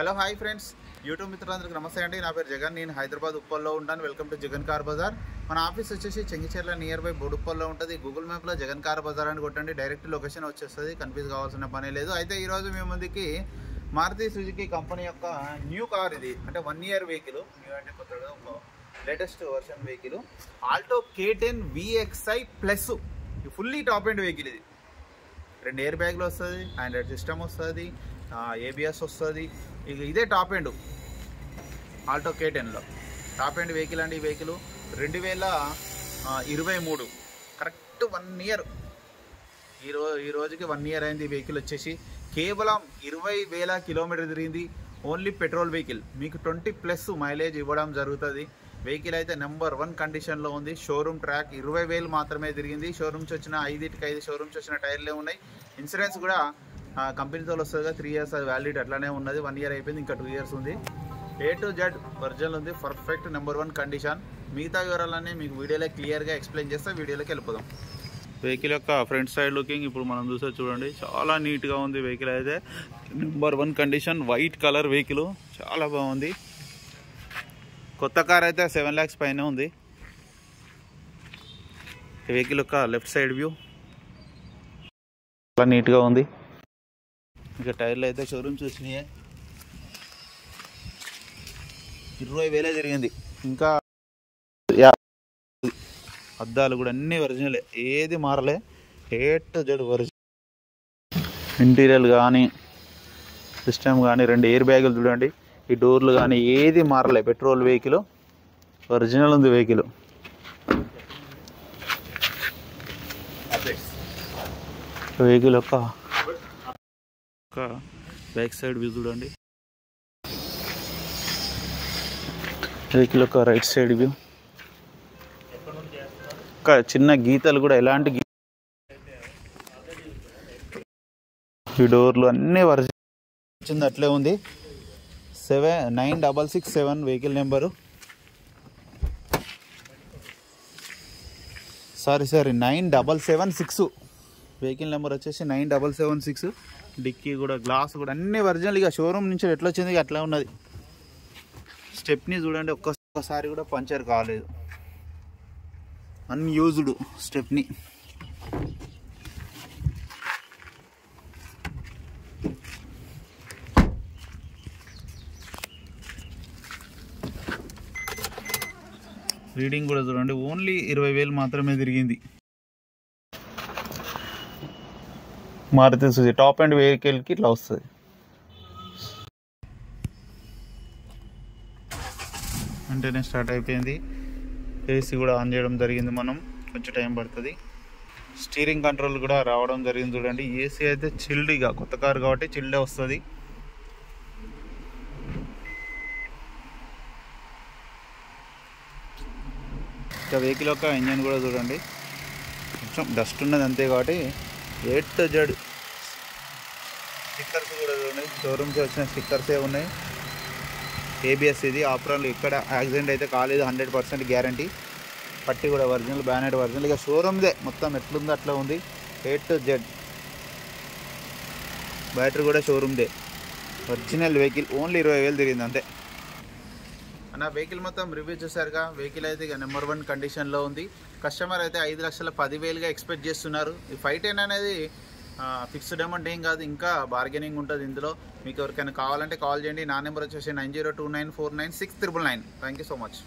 Hello hi friends, YouTube మిత్రులందరికీ నమస్తే అండి. నా పేరు జగన్, నేను హైదరాబాద్ ఉప్పల్లో ఉంటాను. Welcome to Jagan car bazaar. మన ఆఫీస్ వచ్చేసి చెంగిచెర్ల నియర్ బై బోడుప్పల్లో ఉంటుంది. గూగుల్ మ్యాప్లో జగన్ కార్ బజార్ అని కొట్టండి, డైరెక్ట్ లొకేషన్ వచ్చేస్తుంది. కన్ఫ్యూజ్ కావాల్సిన పని లేదు. అయితే ఈరోజు మేము ముందుకి మారుతి సుజుకి కంపెనీ యొక్క న్యూ కార్, ఇది అంటే 1 year వెహికల్, న్యూ అంటే కొత్తగా latest version vehicle, Alto K10 VXI plus. Fully top end vehicle. ఇది 2 ఎయిర్ బ్యాగ్లు వస్తుంది, ఆండ్రాయిడ్ సిస్టమ్ వస్తుంది, ABS వస్తుంది. ఇదే టాప్ ఎండ్ ఆల్టో K10లో టాప్ ఎండ్ వెహికల్ అండి. ఈ వెహికల్ 2023, కరెక్ట్ 1 year. ఈ రోజుకి 1 year అయింది. ఈ వెహికల్ వచ్చేసి కేవలం 20,000 కిలోమీటర్ తిరిగింది. Only petrol vehicle. మీకు 20+ మైలేజ్ ఇవ్వడం జరుగుతుంది. వెహికల్ అయితే నెంబర్ 1 కండిషన్లో ఉంది. షోరూమ్ ట్రాక్ 20,000 మాత్రమే తిరిగింది. షోరూమ్స్ వచ్చిన 5 షోరూమ్స్ వచ్చిన టైర్లే ఉన్నాయి. ఇన్సూరెన్స్ కూడా కంపెనీతో వస్తుంది, 3 years అది వ్యాలిడిటీ అట్లానే ఉన్నది. 1 year అయిపోయింది, ఇంకా 2 years ఉంది. A to Z ఒరిజినల్ ఉంది, పర్ఫెక్ట్ నెంబర్ 1 కండిషన్. మిగతా వివరాలన్నీ మీకు వీడియోలో క్లియర్గా ఎక్స్ప్లెయిన్ చేస్తే వీడియోలోకి వెళ్ళిపోదాం. వెహికల్ యొక్క ఫ్రంట్ సైడ్ లుకింగ్ ఇప్పుడు మనం చూసే చూడండి, చాలా నీట్గా ఉంది. వెహికల్ అయితే number 1 condition, white colour vehicle, చాలా బాగుంది. కొత్త కార్ అయితే 7 lakhs పైన ఉంది. వెహికల్ యొక్క లెఫ్ట్ సైడ్ వ్యూ చాలా నీట్గా ఉంది. ఇంకా టైర్లు అయితే షోరూమ్స్ వచ్చినాయి, 20,000 తిరిగింది. ఇంకా అద్దాలు కూడా అన్నీ ఒరిజినలే, ఏది మారలే. A to Z original. Interior కానీ సిస్టమ్ కానీ 2 ఎయిర్ బ్యాగులు చూడండి, ఈ డోర్లు కానీ ఏది మారలే. పెట్రోల్ వెహికల్, ఒరిజినల్ ఉంది వెహికల్. వెహికల్ యొక్క బ్యాక్ సైడ్ వ్యూ చూడండి, వెహికల్ యొక్క రైట్ సైడ్ వ్యూ. ఒక చిన్న గీతలు కూడా ఎలాంటి ఈ డోర్లు అన్నీ వచ్చింది అట్లే ఉంది. 9667 vehicle number. Sorry 9776 vehicle number వచ్చేసి 9776. డిక్కీ కూడా, గ్లాస్ కూడా అన్నీ ఒరిజినల్. ఇక షోరూమ్ నుంచి ఎట్లా వచ్చింది అట్లా ఉన్నది. స్టెప్ని చూడండి, ఒక్కసారి కూడా పంచర్ కాలేదు, అన్యూజ్డ్ స్టెప్ని. రీడింగ్ కూడా చూడండి, ఓన్లీ 20,000 మాత్రమే తిరిగింది. మారుతి సుజుకి టాప్ అండ్ వెహికల్కి ఇట్లా వస్తుంది. వెంటనే స్టార్ట్ అయిపోయింది. ఏసీ కూడా ఆన్ చేయడం జరిగింది, మనం కొంచెం టైం పడుతుంది. స్టీరింగ్ కంట్రోల్ కూడా రావడం జరిగింది చూడండి. ఏసీ అయితే చిల్డ్గా, కొత్త కారు కాబట్టి చిల్డే వస్తుంది. ఇంకా వెహికల్ యొక్క ఇంజన్ కూడా చూడండి, కొంచెం డస్ట్ ఉన్నది అంతే కాబట్టి. A to Z స్టిక్కర్స్ కూడా చూడండి, షోరూమ్స్ వచ్చిన స్టిక్కర్సే ఉన్నాయి. ABS ఇది ఆపరాలు, ఇక్కడ యాక్సిడెంట్ అయితే కాలేదు, 100% గ్యారంటీ. పట్టి కూడా ఒరిజినల్, బ్యానెట్ ఒరిజినల్. ఇక షోరూమ్దే మొత్తం ఎట్లుందో అట్లా ఉంది. A to Z బ్యాటరీ కూడా షోరూమ్దే, ఒరిజినల్ వెహికల్. ఓన్లీ 20,000 తిరిగింది అంతే. నా వెహికల్ మొత్తం రివ్యూ చూసారుగా. వెహికల్ అయితే ఇక నెంబర్ 1 కండిషన్లో ఉంది. కస్టమర్ అయితే 5,10,000గా ఎక్స్పెక్ట్ చేస్తున్నారు. ఈ 510 అనేది ఫిక్స్డ్ అమౌంట్ ఏం కాదు, ఇంకా బార్గెనింగ్ ఉంటుంది ఇందులో. మీకు ఎవరికైనా కావాలంటే కాల్ చేయండి. నా నెంబర్ వచ్చేసి 9029496999. Thank you so much.